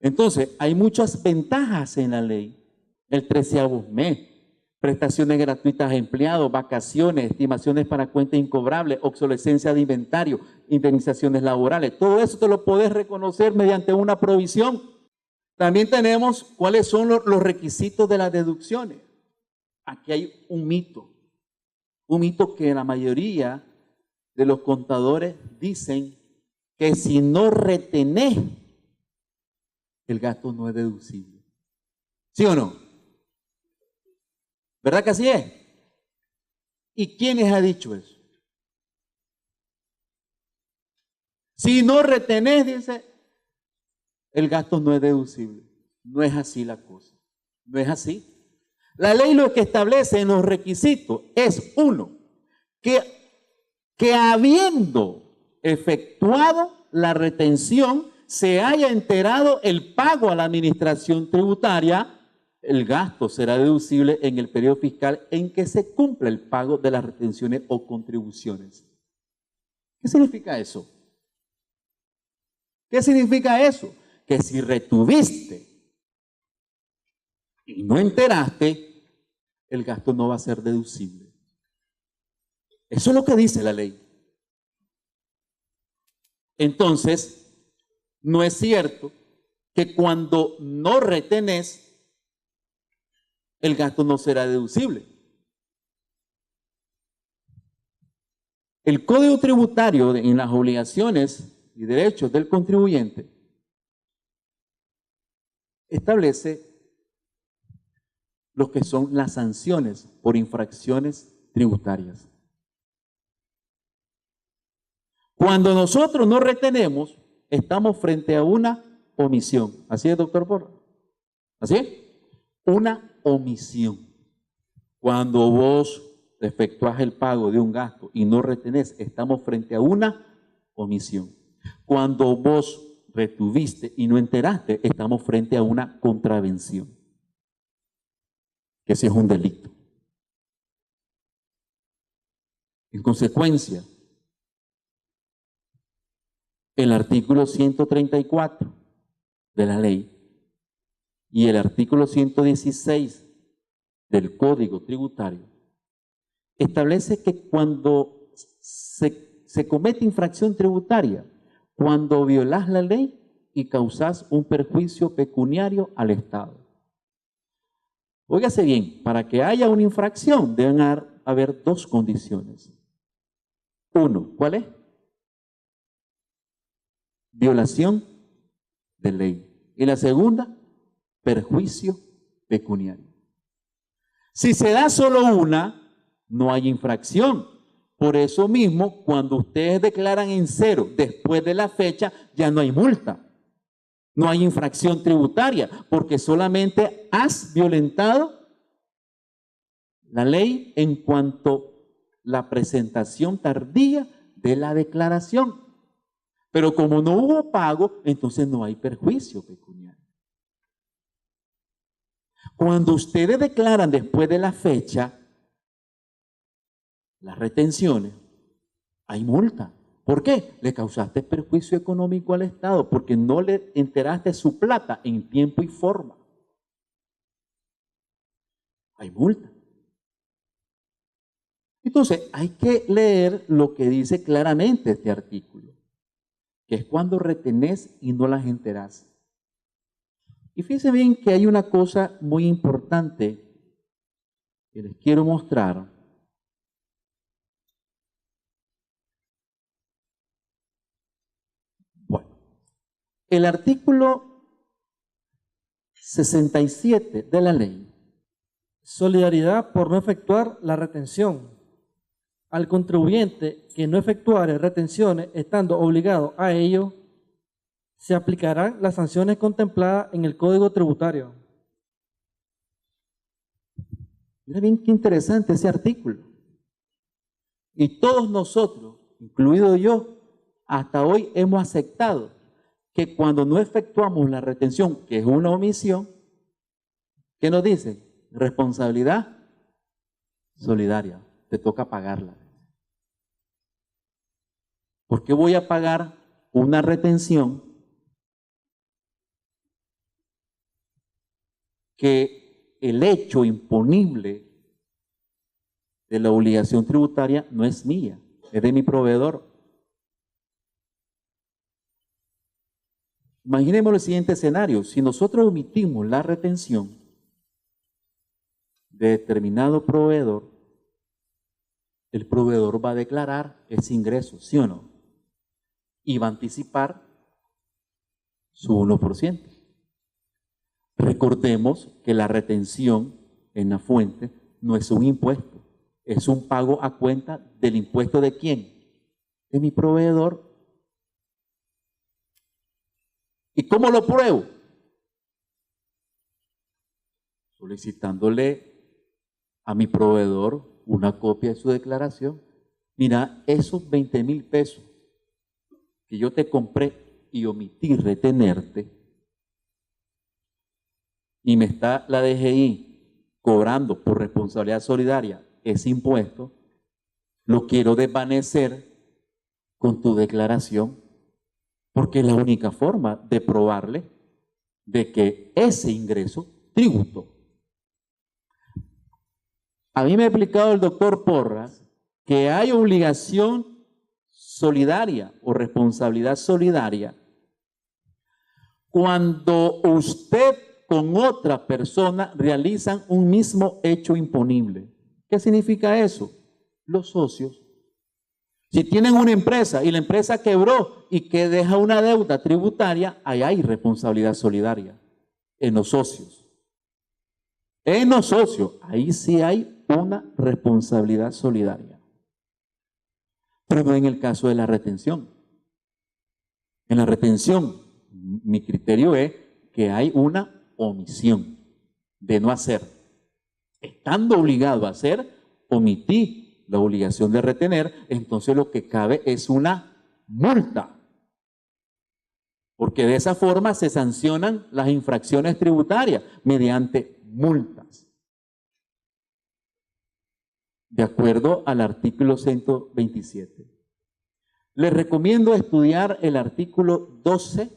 Entonces, hay muchas ventajas en la ley. El 13º mes, prestaciones gratuitas a empleados, vacaciones, estimaciones para cuentas incobrables, obsolescencia de inventario, indemnizaciones laborales. Todo eso te lo puedes reconocer mediante una provisión. También tenemos cuáles son los requisitos de las deducciones. Aquí hay un mito que la mayoría de los contadores dicen que si no retenés, el gasto no es deducible. ¿Sí o no? ¿Verdad que así es? ¿Y quiénes ha dicho eso? Si no retenés, dice, el gasto no es deducible. No es así la cosa. No es así. La ley lo que establece en los requisitos es, uno, que habiendo efectuado la retención, se haya enterado el pago a la administración tributaria, el gasto será deducible en el periodo fiscal en que se cumpla el pago de las retenciones o contribuciones. ¿Qué significa eso? ¿Qué significa eso? Que si retuviste y no enteraste, el gasto no va a ser deducible. Eso es lo que dice la ley. Entonces, no es cierto que cuando no retenés, el gasto no será deducible. El Código Tributario en las obligaciones y derechos del contribuyente establece lo que son las sanciones por infracciones tributarias. Cuando nosotros no retenemos, estamos frente a una omisión. ¿Así es, doctor Porra? ¿Así es? Una omisión. Cuando vos efectuás el pago de un gasto y no retenés, estamos frente a una omisión. Cuando vos retuviste y no enteraste, estamos frente a una contravención, que ese es un delito. En consecuencia, el artículo 134 de la ley y el artículo 116 del Código Tributario establece que cuando se comete infracción tributaria, cuando violás la ley y causás un perjuicio pecuniario al Estado. Óigase bien, para que haya una infracción deben haber dos condiciones. Uno, ¿cuál es? Violación de ley. Y la segunda, perjuicio pecuniario. Si se da solo una, no hay infracción. Por eso mismo, cuando ustedes declaran en cero después de la fecha, ya no hay multa. No hay infracción tributaria, porque solamente has violentado la ley en cuanto a la presentación tardía de la declaración. Pero como no hubo pago, entonces no hay perjuicio pecuniario. Cuando ustedes declaran después de la fecha las retenciones, hay multa. ¿Por qué? Le causaste perjuicio económico al Estado porque no le enteraste su plata en tiempo y forma. Hay multa. Entonces, hay que leer lo que dice claramente este artículo, que es cuando retenés y no las enterás. Y fíjense bien que hay una cosa muy importante que les quiero mostrar. Bueno, el artículo 67 de la ley. Solidaridad por no efectuar la retención. Al contribuyente que no efectuare retenciones estando obligado a ello, se aplicarán las sanciones contempladas en el Código Tributario. Mira bien qué interesante ese artículo. Y todos nosotros, incluido yo, hasta hoy hemos aceptado que cuando no efectuamos la retención, que es una omisión, ¿qué nos dice? Responsabilidad solidaria, te toca pagarla. ¿Por qué voy a pagar una retención que el hecho imponible de la obligación tributaria no es mía, es de mi proveedor. Imaginemos el siguiente escenario: si nosotros omitimos la retención de determinado proveedor, el proveedor va a declarar ese ingreso, ¿sí o no? Y va a anticipar su 1%. Recordemos que la retención en la fuente no es un impuesto, es un pago a cuenta del impuesto ¿de quién? De mi proveedor. ¿Y cómo lo pruebo? Solicitándole a mi proveedor una copia de su declaración. Mira, esos 20,000 pesos que yo te compré y omití retenerte, y me está la DGI cobrando por responsabilidad solidaria ese impuesto, lo quiero desvanecer con tu declaración, porque es la única forma de probarle de que ese ingreso tributó. A mí me ha explicado el doctor Porras que hay obligación solidaria o responsabilidad solidaria cuando usted con otra persona realizan un mismo hecho imponible. ¿Qué significa eso? Los socios. Si tienen una empresa y la empresa quebró y que deja una deuda tributaria, ahí hay responsabilidad solidaria en los socios. En los socios, ahí sí hay una responsabilidad solidaria. Pero no en el caso de la retención. En la retención, mi criterio es que hay una omisión de no hacer. Estando obligado a hacer, omití la obligación de retener, entonces lo que cabe es una multa. Porque de esa forma se sancionan las infracciones tributarias mediante multas. De acuerdo al artículo 127. Les recomiendo estudiar el artículo 12,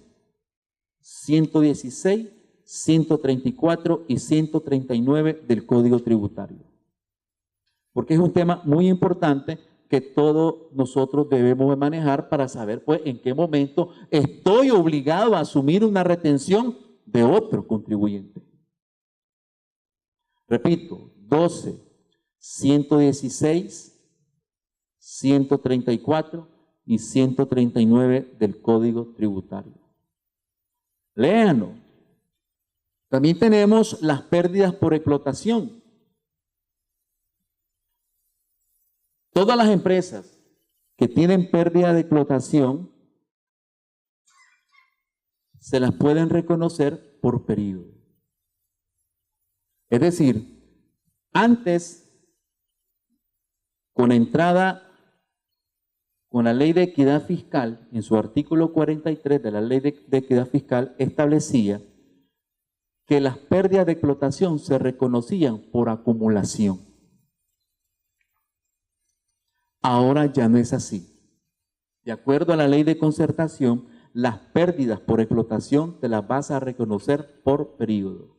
116, 134 y 139 del Código Tributario. Porque es un tema muy importante que todos nosotros debemos de manejar para saber pues en qué momento estoy obligado a asumir una retención de otro contribuyente. Repito, 12, 116, 134 y 139 del Código Tributario. Léanlo. También tenemos las pérdidas por explotación. Todas las empresas que tienen pérdida de explotación se las pueden reconocer por periodo. Es decir, antes, con la ley de equidad fiscal, en su artículo 43 de la ley de equidad fiscal, establecía que las pérdidas de explotación se reconocían por acumulación. Ahora ya no es así. De acuerdo a la ley de concertación, las pérdidas por explotación te las vas a reconocer por periodo.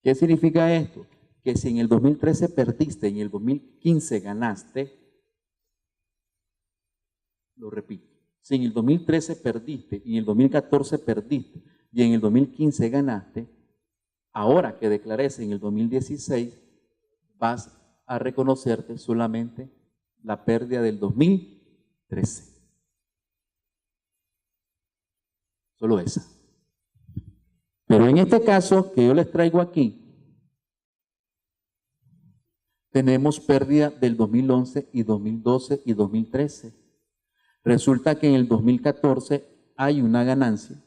¿Qué significa esto? Que si en el 2013 perdiste y en el 2015 ganaste, lo repito, si en el 2013 perdiste y en el 2014 perdiste y en el 2015 ganaste, ahora que declares en el 2016, vas a reconocerte solamente la pérdida del 2013. Solo esa. Pero en este caso que yo les traigo aquí, tenemos pérdida del 2011 y 2012 y 2013. Resulta que en el 2014 hay una ganancia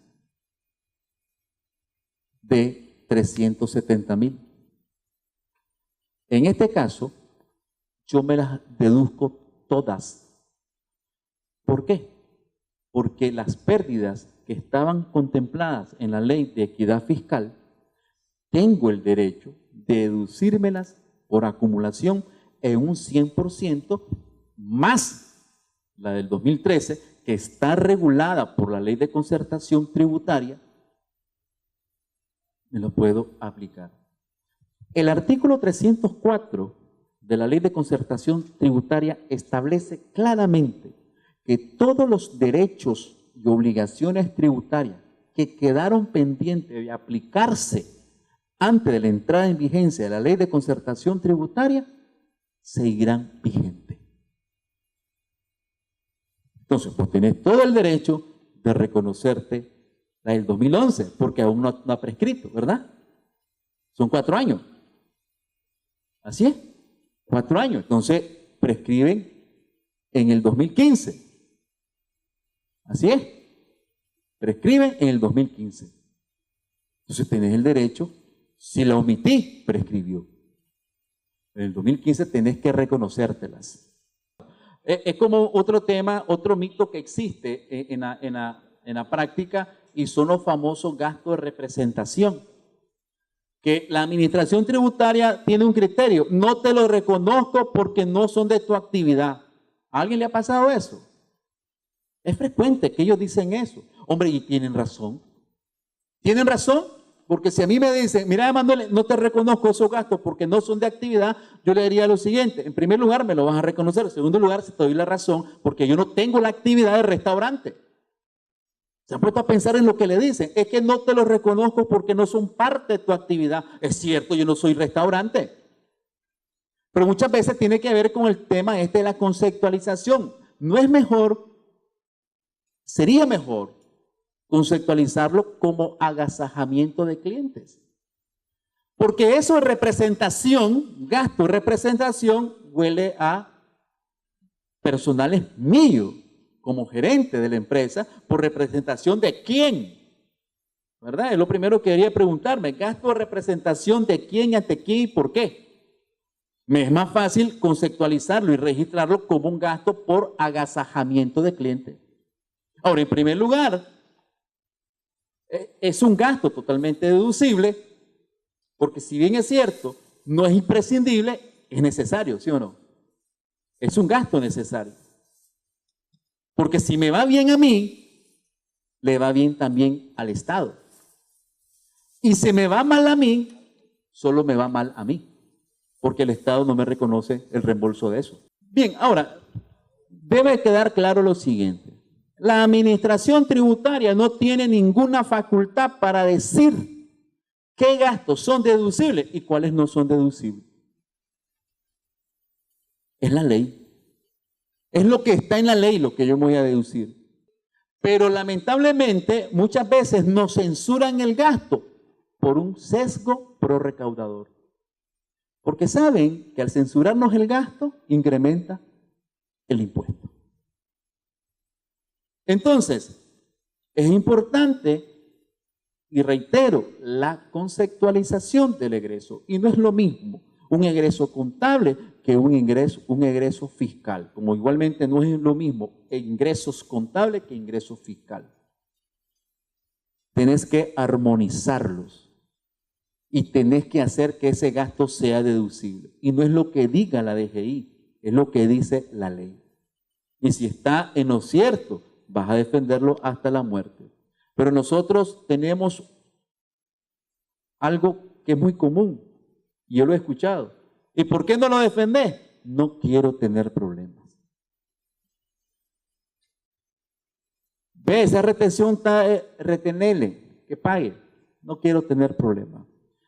de 370,000. En este caso, yo me las deduzco todas. ¿Por qué? Porque las pérdidas que estaban contempladas en la ley de equidad fiscal, tengo el derecho de deducírmelas por acumulación en un 100% más la del 2013, que está regulada por la ley de concertación tributaria me lo puedo aplicar. El artículo 304 de la Ley de Concertación Tributaria establece claramente que todos los derechos y obligaciones tributarias que quedaron pendientes de aplicarse antes de la entrada en vigencia de la Ley de Concertación Tributaria seguirán vigentes. Entonces, pues tenés todo el derecho de reconocerte la del 2011, porque aún no ha prescrito, ¿verdad? Son 4 años. Así es, 4 años. Entonces, prescriben en el 2015. Así es, prescriben en el 2015. Entonces, tenés el derecho, si la omití, prescribió. En el 2015 tenés que reconocértelas. Es como otro tema, otro mito que existe en la práctica, y son los famosos gastos de representación. Que la administración tributaria tiene un criterio: no te lo reconozco porque no son de tu actividad. ¿A alguien le ha pasado eso? Es frecuente que ellos dicen eso. Hombre, y tienen razón. Tienen razón, porque si a mí me dicen, mira, Manuel, no te reconozco esos gastos porque no son de actividad, yo le diría lo siguiente: en primer lugar, me lo vas a reconocer. En segundo lugar, si te doy la razón, porque yo no tengo la actividad de restaurante. ¿Se han puesto a pensar en lo que le dicen? Es que no te lo reconozco porque no son parte de tu actividad. Es cierto, yo no soy restaurante. Pero muchas veces tiene que ver con el tema de la conceptualización. No es mejor, sería mejor conceptualizarlo como agasajamiento de clientes. Porque eso de representación, gasto de representación, huele a personales míos, como gerente de la empresa, por representación de quién, ¿verdad? Es lo primero que debería preguntarme: gasto de representación de quién, ante quién y por qué. Me es más fácil conceptualizarlo y registrarlo como un gasto por agasajamiento de cliente. Ahora, en primer lugar, es un gasto totalmente deducible, porque si bien es cierto, no es imprescindible, es necesario, ¿sí o no? Es un gasto necesario. Porque si me va bien a mí, le va bien también al Estado. Y si me va mal a mí, solo me va mal a mí, porque el Estado no me reconoce el reembolso de eso. Bien, ahora, debe quedar claro lo siguiente: la administración tributaria no tiene ninguna facultad para decir qué gastos son deducibles y cuáles no son deducibles. Es la ley. Es lo que está en la ley lo que yo me voy a deducir. Pero lamentablemente muchas veces nos censuran el gasto por un sesgo pro recaudador. Porque saben que al censurarnos el gasto incrementa el impuesto. Entonces, es importante, y reitero, la conceptualización del egreso. Y no es lo mismo un egreso contable que un egreso fiscal. Como igualmente no es lo mismo ingresos contables que ingresos fiscal. Tenés que armonizarlos y tenés que hacer que ese gasto sea deducible. Y no es lo que diga la DGI, es lo que dice la ley. Y si está en lo cierto, vas a defenderlo hasta la muerte. Pero nosotros tenemos algo que es muy común, y yo lo he escuchado. ¿Y por qué no lo defendés? No quiero tener problemas. Ve, esa retención está, retenele, que pague. No quiero tener problemas.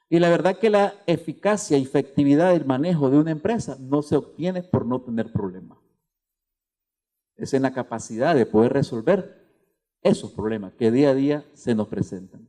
Y la verdad que la eficacia y efectividad del manejo de una empresa no se obtiene por no tener problemas. Es en la capacidad de poder resolver esos problemas que día a día se nos presentan.